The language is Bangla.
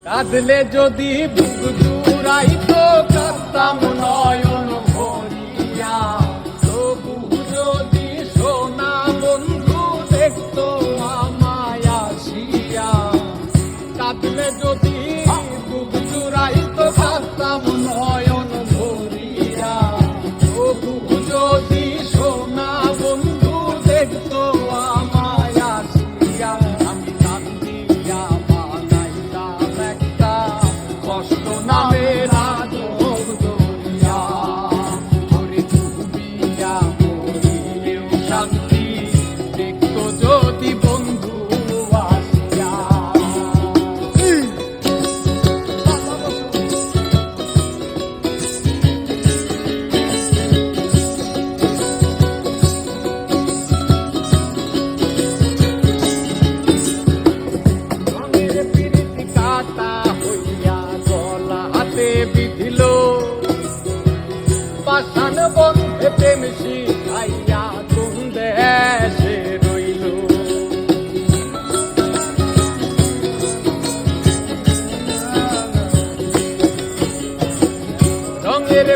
কাঁদলে যদি বুক জুড়াইতো কাঁদতাম নয়ন ভরিয়া, তবু যদি সোনা বন্ধু দেখতো আমায় আসিয়া। কাঁদলে যদি বুক জুড়াইতো কাঁদতাম নয়ন ভরিয়া, তবু যদি সোনা বন্ধু দেখতো আমায় আসিয়া। আমি কান্দিয়া বানাইতাম একটা কষ্ট নামের আদর দরিয়া, ওরে ডুবিয়া মরিলেও শান্তি দেখতো যদি বন্ধু আসিয়া। বিধিল পাষাণ বন্ধে প্রেম শিখাইয়া কোন দেশে রইল। রঙের